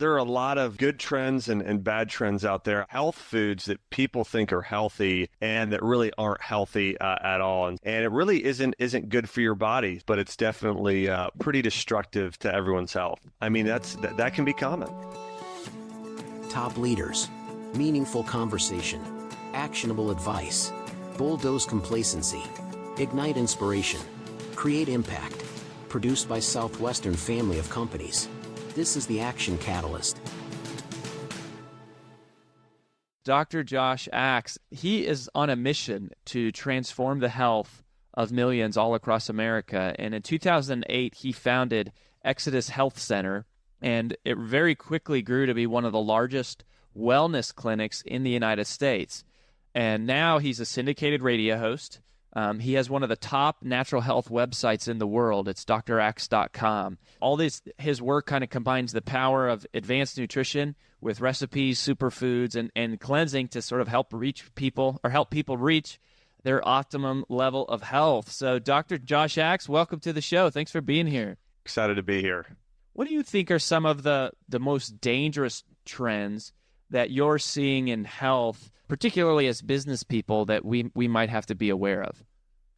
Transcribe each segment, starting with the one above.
There are a lot of good trends and bad trends out there. Health foods that people think are healthy and that really aren't healthy at all. And it really isn't good for your body, but it's definitely pretty destructive to everyone's health. I mean, that can be common. Top leaders, meaningful conversation, actionable advice, bulldoze complacency, ignite inspiration, create impact. Produced by Southwestern family of companies. This is the Action Catalyst. Dr. Josh Axe, he is on a mission to transform the health of millions all across America. And in 2008, he founded Exodus Health Center, and it very quickly grew to be one of the largest wellness clinics in the United States. And now he's a syndicated radio host. He has one of the top natural health websites in the world. It's drax.com. His work kind of combines the power of advanced nutrition with recipes, superfoods, and cleansing to sort of help people reach their optimum level of health. So Dr. Josh Axe, welcome to the show. Thanks for being here. Excited to be here. What do you think are some of the most dangerous trends that you're seeing in health, particularly as business people, that we might have to be aware of?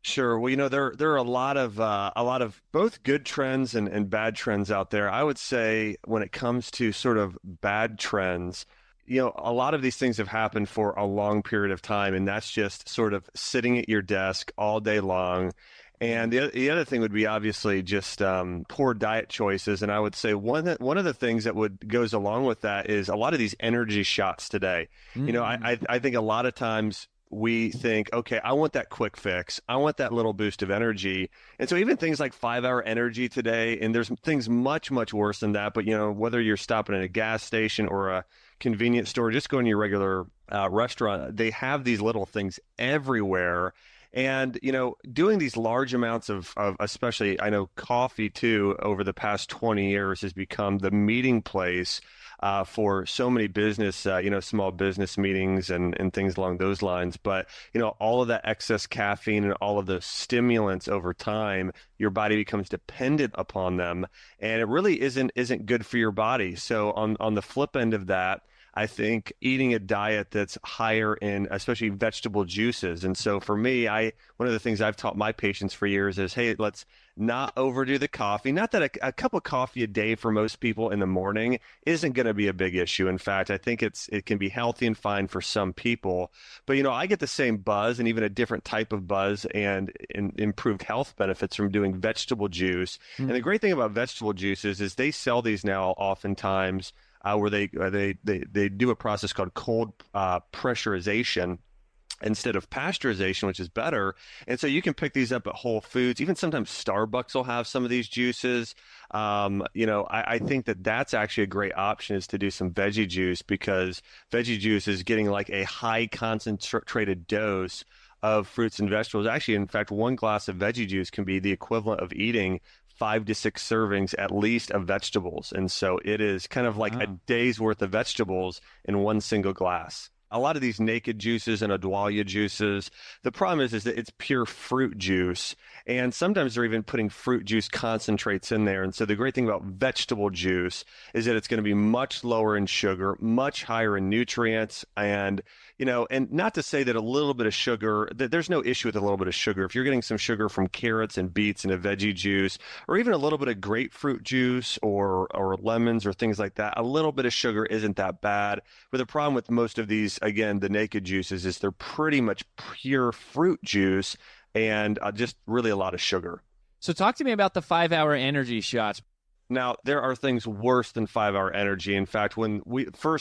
Sure. Well, there are a lot of both good trends and bad trends out there. I would say when it comes to sort of bad trends, a lot of these things have happened for a long period of time, and that's just sort of sitting at your desk all day long. And the other thing would be obviously just poor diet choices. And I would say one of the things that goes along with that is a lot of these energy shots today. I think a lot of times we think, okay, I want that quick fix. I want that little boost of energy. And so even things like 5-hour energy today, and there's things much, much worse than that. But, whether you're stopping at a gas station or a convenience store, just going to your regular restaurant, they have these little things everywhere. And, doing these large amounts of especially, I know coffee too, over the past 20 years has become the meeting place for so many business, small business meetings and things along those lines. But, all of that excess caffeine and all of those stimulants over time, your body becomes dependent upon them. And it really isn't good for your body. So on the flip end of that, I think eating a diet that's higher in especially vegetable juices. And so for me, one of the things I've taught my patients for years is, hey, let's not overdo the coffee. Not that a cup of coffee a day for most people in the morning isn't going to be a big issue. In fact, I think it can be healthy and fine for some people. But, I get the same buzz and even a different type of buzz and improved health benefits from doing vegetable juice. Mm-hmm. And the great thing about vegetable juices is they sell these now oftentimes where they do a process called cold pressurization instead of pasteurization, which is better. And so you can pick these up at Whole Foods. Even sometimes Starbucks will have some of these juices. I think that's actually a great option, is to do some veggie juice, because veggie juice is getting like a high concentrated dose of fruits and vegetables. Actually, in fact, one glass of veggie juice can be the equivalent of eating 5 to 6 servings at least of vegetables. And so it is kind of like a day's worth of vegetables in one single glass. A lot of these naked juices and Adwalia juices, the problem is that it's pure fruit juice. And sometimes they're even putting fruit juice concentrates in there. And so the great thing about vegetable juice is that it's going to be much lower in sugar, much higher in nutrients. And, and not to say that a little bit of sugar, that there's no issue with a little bit of sugar. If you're getting some sugar from carrots and beets in a veggie juice, or even a little bit of grapefruit juice or lemons or things like that, a little bit of sugar isn't that bad. But the problem with most of these, again, the naked juices, is they're pretty much pure fruit juice and just really a lot of sugar. So talk to me about the 5-hour energy shots. Now, there are things worse than 5-hour energy. In fact, when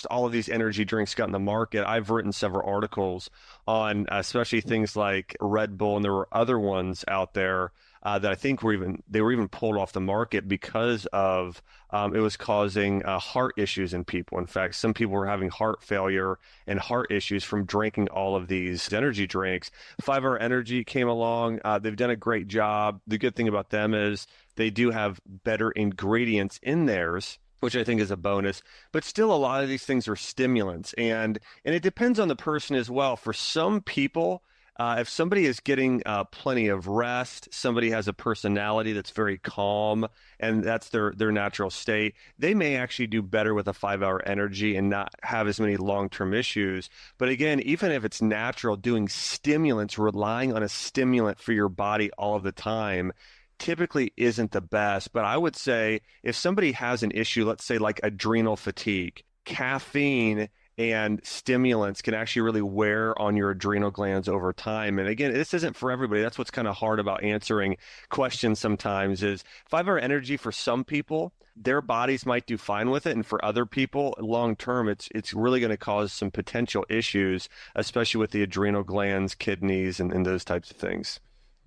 all of these energy drinks got in the market, I've written several articles on especially things like Red Bull, and there were other ones out there that I think were even pulled off the market because of it was causing heart issues in people. In fact, some people were having heart failure and heart issues from drinking all of these energy drinks. 5-hour energy came along. They've done a great job. The good thing about them is they do have better ingredients in theirs, which I think is a bonus. But still, a lot of these things are stimulants, and it depends on the person as well. For some people, If somebody is getting plenty of rest, somebody has a personality that's very calm, and that's their natural state, they may actually do better with a 5 hour energy and not have as many long-term issues. But again, even if it's natural, doing stimulants, relying on a stimulant for your body all of the time, typically isn't the best. But I would say if somebody has an issue, let's say like adrenal fatigue, caffeine and stimulants can actually really wear on your adrenal glands over time. And again, this isn't for everybody. That's what's kind of hard about answering questions sometimes is 5 hour energy for some people, their bodies might do fine with it. And for other people, long term, it's really going to cause some potential issues, especially with the adrenal glands, kidneys, and those types of things.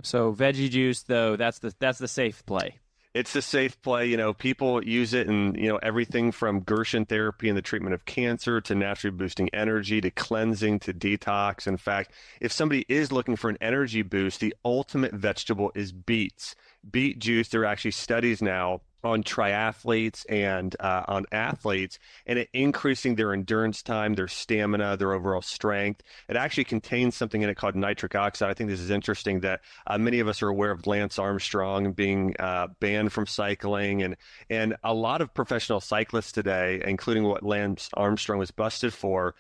So veggie juice, though, that's the safe play. It's a safe play. People use it in, everything from Gerson therapy in the treatment of cancer to naturally boosting energy to cleansing to detox. In fact, if somebody is looking for an energy boost, the ultimate vegetable is beets. Beet juice, there are actually studies now on triathletes and on athletes, and it increasing their endurance time, their stamina, their overall strength. It actually contains something in it called nitric oxide. I think this is interesting that many of us are aware of Lance Armstrong being banned from cycling, and a lot of professional cyclists today, including what Lance Armstrong was busted for,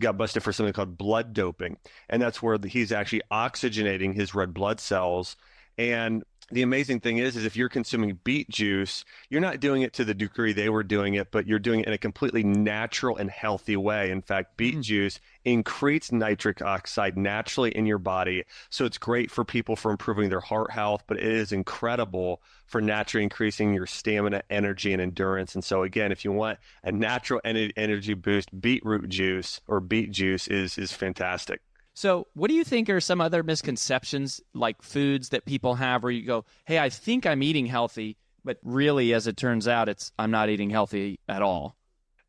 got busted for something called blood doping, and that's where he's actually oxygenating his red blood cells. And the amazing thing is if you're consuming beet juice, you're not doing it to the degree they were doing it, but you're doing it in a completely natural and healthy way. In fact, beet juice increases nitric oxide naturally in your body. So it's great for people for improving their heart health, but it is incredible for naturally increasing your stamina, energy, and endurance. And so again, if you want a natural energy boost, beetroot juice or beet juice is fantastic. So what do you think are some other misconceptions, like foods that people have where you go, hey, I think I'm eating healthy, but really, as it turns out, I'm not eating healthy at all?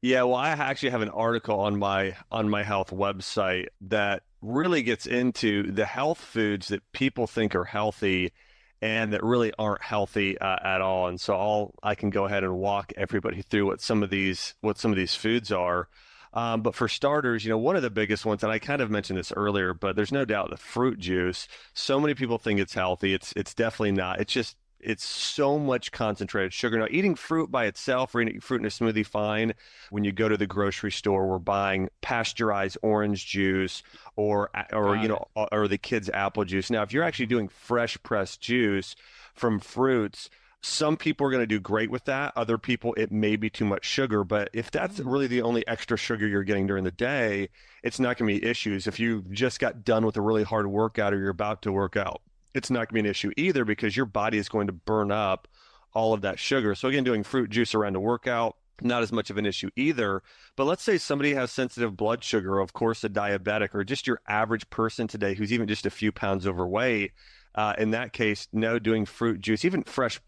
Yeah, well, I actually have an article on my health website that really gets into the health foods that people think are healthy and that really aren't healthy at all. And so I can go ahead and walk everybody through what some of these foods are. But for starters, one of the biggest ones, and I kind of mentioned this earlier, but there's no doubt the fruit juice. So many people think it's healthy. It's definitely not. It's so much concentrated sugar. Now, eating fruit by itself or eating fruit in a smoothie, fine. When you go to the grocery store, we're buying pasteurized orange juice or the kids' apple juice. Now, if you're actually doing fresh pressed juice from fruits, some people are going to do great with that. Other people, it may be too much sugar. But if that's really the only extra sugar you're getting during the day, it's not going to be issues. If you just got done with a really hard workout or you're about to work out, it's not going to be an issue either because your body is going to burn up all of that sugar. So again, doing fruit juice around a workout, not as much of an issue either. But let's say somebody has sensitive blood sugar, of course, a diabetic, or just your average person today who's even just a few pounds overweight. In that case, no, doing fruit juice, even fresh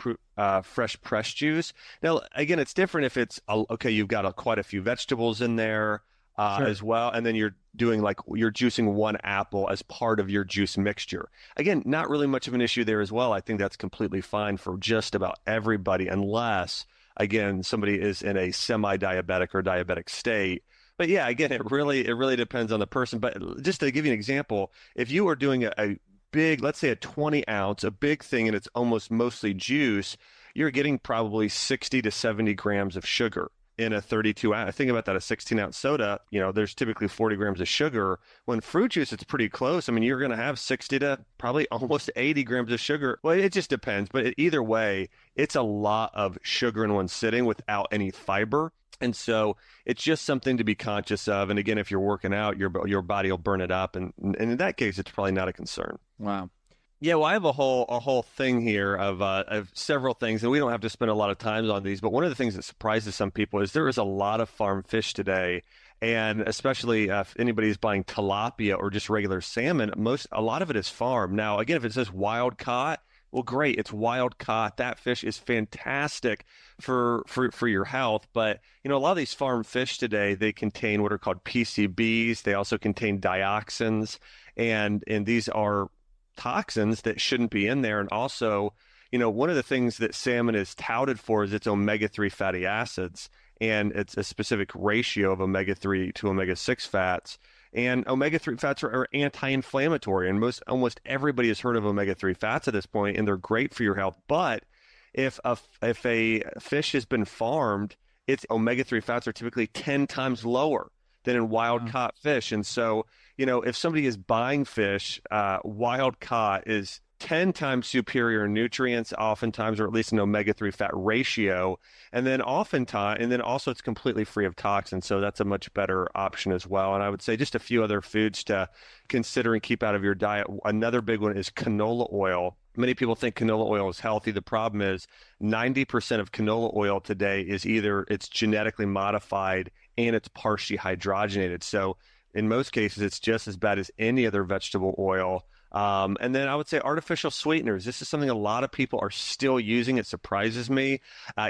pressed juice. Now, again, it's different if it's, okay, you've got quite a few vegetables in there Sure. as well, and then you're doing you're juicing one apple as part of your juice mixture. Again, not really much of an issue there as well. I think that's completely fine for just about everybody, unless, again, somebody is in a semi-diabetic or diabetic state. But yeah, again, it really depends on the person. But just to give you an example, if you are doing a big, let's say a 20 ounce, a big thing, and it's almost mostly juice, you're getting probably 60 to 70 grams of sugar in a 32 ounce. Think about that, a 16-ounce soda, there's typically 40 grams of sugar. When fruit juice, it's pretty close. I mean, you're going to have 60 to probably almost 80 grams of sugar. Well, it just depends. But either way, it's a lot of sugar in one sitting without any fiber. And so it's just something to be conscious of. And again, if you're working out, your body will burn it up. And in that case, it's probably not a concern. Wow. Yeah, well, I have a whole thing here of several things, and we don't have to spend a lot of time on these. But one of the things that surprises some people is there is a lot of farm fish today, and especially if anybody's buying tilapia or just regular salmon, a lot of it is farm. Now, again, if it says wild caught, well, great, it's wild caught. That fish is fantastic for your health. But a lot of these farm fish today, they contain what are called PCBs. They also contain dioxins, and these are toxins that shouldn't be in there. And also, one of the things that salmon is touted for is its omega-3 fatty acids, and it's a specific ratio of omega-3 to omega-6 fats. And omega-3 fats are anti-inflammatory, and almost everybody has heard of omega-3 fats at this point, and they're great for your health. But if a fish has been farmed, its omega-3 fats are typically 10 times lower than in wild Wow. caught fish. And so, if somebody is buying fish, wild caught is 10 times superior in nutrients, oftentimes, or at least an omega-3 fat ratio. And then also it's completely free of toxins. So that's a much better option as well. And I would say just a few other foods to consider and keep out of your diet. Another big one is canola oil. Many people think canola oil is healthy. The problem is 90% of canola oil today is either it's genetically modified and it's partially hydrogenated. So in most cases, it's just as bad as any other vegetable oil. And then I would say artificial sweeteners. This is something a lot of people are still using. It surprises me,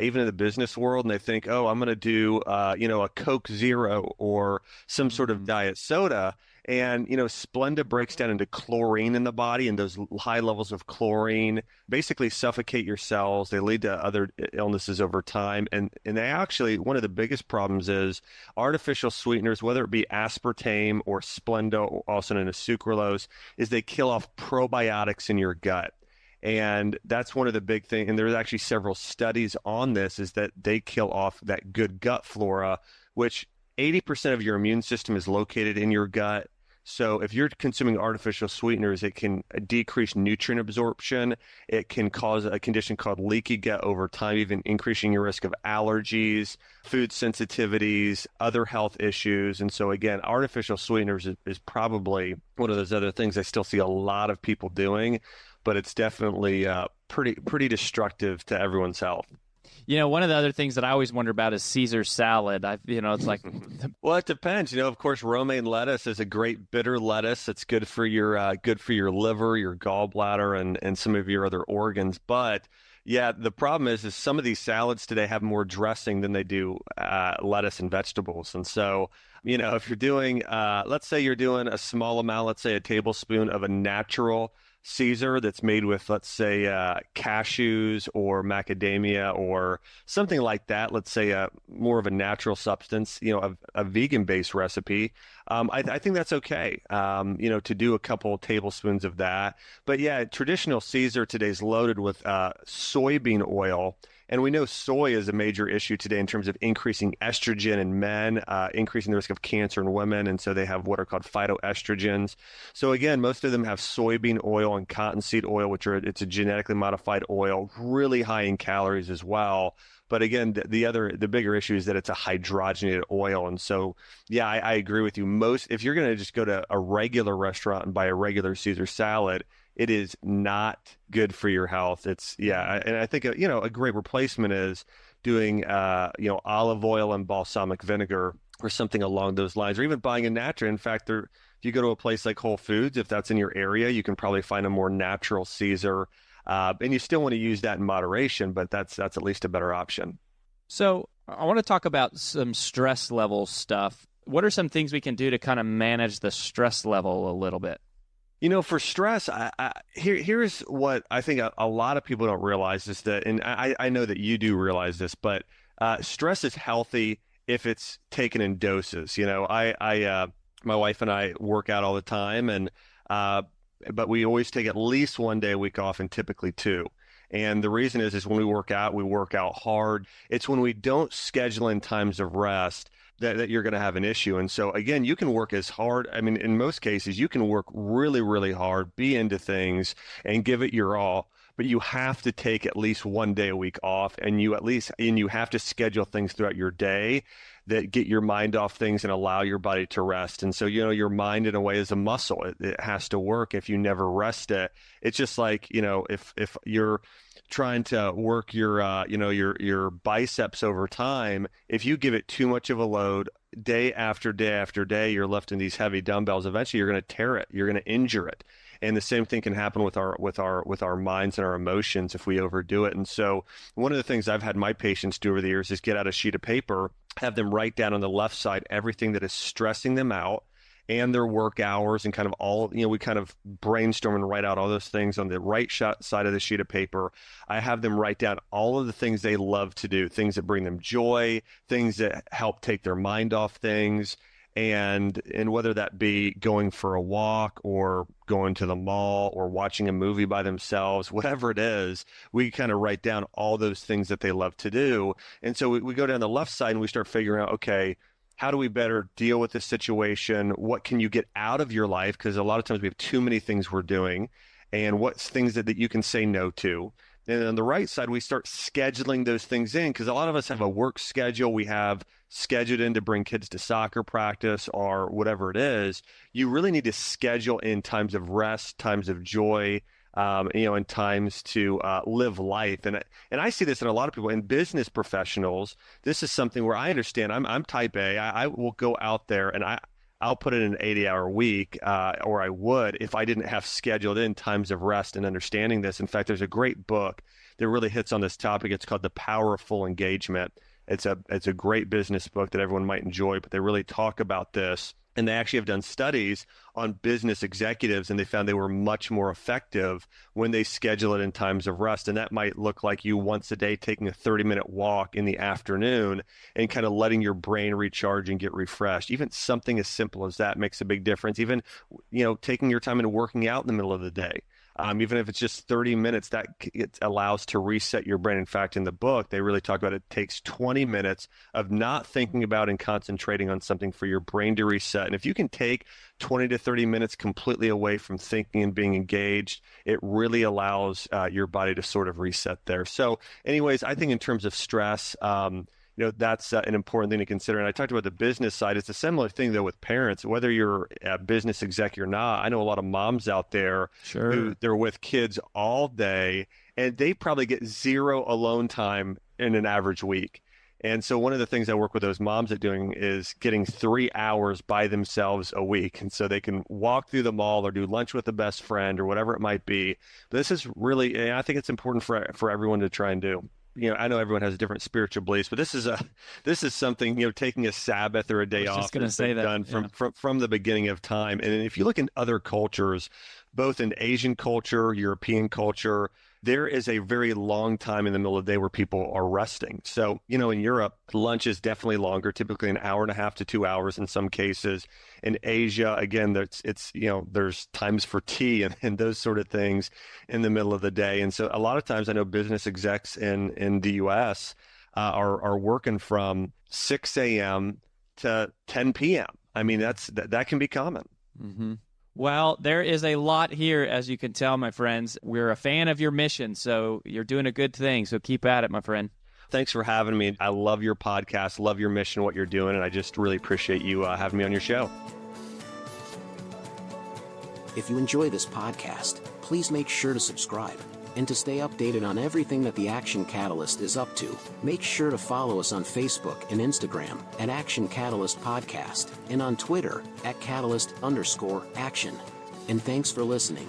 even in the business world. And they think, oh, I'm going to do, a Coke Zero or some sort of diet soda. And, Splenda breaks down into chlorine in the body, and those high levels of chlorine basically suffocate your cells. They lead to other illnesses over time. And they actually, one of the biggest problems is artificial sweeteners, whether it be aspartame or Splenda, also known as sucralose, is they kill off probiotics in your gut. And that's one of the big things. And there's actually several studies on this, is that they kill off that good gut flora, which 80% of your immune system is located in your gut. So if you're consuming artificial sweeteners, it can decrease nutrient absorption. It can cause a condition called leaky gut over time, even increasing your risk of allergies, food sensitivities, other health issues. And so again, artificial sweeteners is probably one of those other things I still see a lot of people doing, but it's definitely pretty destructive to everyone's health. One of the other things that I always wonder about is Caesar salad. It's like, Well, it depends. Of course, romaine lettuce is a great bitter lettuce. It's good for your liver, your gallbladder, and some of your other organs. But yeah, the problem is some of these salads today have more dressing than they do lettuce and vegetables. And so, if you're doing, let's say you're doing a small amount, let's say a tablespoon of a natural Caesar that's made with, let's say, cashews or macadamia or something like that. Let's say more of a natural substance, a vegan-based recipe. I think that's okay, to do a couple tablespoons of that. But yeah, traditional Caesar today is loaded with soybean oil. And we know soy is a major issue today in terms of increasing estrogen in men, increasing the risk of cancer in women. And so they have what are called phytoestrogens. So again, most of them have soybean oil and cottonseed oil, it's a genetically modified oil, really high in calories as well. But again, the bigger issue is that it's a hydrogenated oil. And so, yeah, I agree with you. If you're going to just go to a regular restaurant and buy a regular Caesar salad, it is not good for your health. And I think a great replacement is doing olive oil and balsamic vinegar or something along those lines, or even buying a natural. In fact, if you go to a place like Whole Foods, if that's in your area, you can probably find a more natural Caesar. And you still want to use that in moderation, but that's at least a better option. so I want to talk about some stress level stuff. What are some things we can do to kind of manage the stress level a little bit? For stress, here's what I think a lot of people don't realize is that, and I know that you do realize this, but stress is healthy if it's taken in doses. My wife and I work out all the time, and but we always take at least one day a week off, and typically two. And the reason is when we work out hard. It's when we don't schedule in times of rest that you're going to have an issue. And so again, you can work as hard. I mean, in most cases, you can work really, really hard, be into things and give it your all, but you have to take at least one day a week off, and you have to schedule things throughout your day that get your mind off things and allow your body to rest. And so, your mind in a way is a muscle. It has to work. If you never rest it, it's just like, if you're trying to work your biceps over time, if you give it too much of a load day after day after day, you're lifting these heavy dumbbells, eventually you're going to tear it, you're going to injure it. And the same thing can happen with our minds and our emotions if we overdo it. And so one of the things I've had my patients do over the years is get out a sheet of paper, have them write down on the left side everything that is stressing them out and their work hours, and kind of we kind of brainstorm and write out all those things on the right side of the sheet of paper. I have them write down all of the things they love to do, things that bring them joy, things that help take their mind off things. And whether that be going for a walk or going to the mall or watching a movie by themselves, whatever it is, we kind of write down all those things that they love to do. And so we go down the left side and we start figuring out, okay, how do we better deal with this situation? What can you get out of your life? Because a lot of times we have too many things we're doing, and what's things that you can say no to. And on the right side, we start scheduling those things in, because a lot of us have a work schedule. We have scheduled in to bring kids to soccer practice or whatever it is. You really need to schedule in times of rest, times of joy, and times to live life. And I see this in a lot of people, in business professionals. This is something where I understand. I'm type A. I will go out there and I'll put in an 80-hour week, or I would if I didn't have scheduled in times of rest and understanding this. In fact, there's a great book that really hits on this topic. It's called The Power of Full Engagement. It's a great business book that everyone might enjoy, but they really talk about this. And they actually have done studies on business executives, and they found they were much more effective when they schedule it in times of rest. And that might look like you once a day taking a 30-minute walk in the afternoon and kind of letting your brain recharge and get refreshed. Even something as simple as that makes a big difference. Even, taking your time and working out in the middle of the day. Even if it's just 30 minutes, that it allows to reset your brain. In fact, in the book, they really talk about it takes 20 minutes of not thinking about and concentrating on something for your brain to reset. And if you can take 20 to 30 minutes completely away from thinking and being engaged, it really allows your body to sort of reset there. So anyways, I think in terms of stress, that's an important thing to consider. And I talked about the business side. It's a similar thing, though, with parents, whether you're a business exec or not. I know a lot of moms out there who they're with kids all day, and they probably get zero alone time in an average week. And so one of the things I work with those moms at doing is getting 3 hours by themselves a week. And so they can walk through the mall or do lunch with a best friend or whatever it might be. But this is really, I think it's important for everyone to try and do. I know everyone has different spiritual beliefs, but this is something, taking a Sabbath or a day off that's been done from the beginning of time. And if you look in other cultures, both in Asian culture, European culture, there is a very long time in the middle of the day where people are resting. So, in Europe, lunch is definitely longer, typically an hour and a half to 2 hours in some cases. In Asia, again, there's times for tea and those sort of things in the middle of the day. And so a lot of times I know business execs in the U.S. Are working from 6 a.m. to 10 p.m. I mean, that can be common. Mm-hmm. Well, there is a lot here, as you can tell, my friends. We're a fan of your mission, so you're doing a good thing. So keep at it, my friend. Thanks for having me. I love your podcast, love your mission, what you're doing, and I just really appreciate you having me on your show. If you enjoy this podcast, please make sure to subscribe. And to stay updated on everything that the Action Catalyst is up to, make sure to follow us on Facebook and Instagram at Action Catalyst Podcast and on Twitter at Catalyst_Action. And thanks for listening.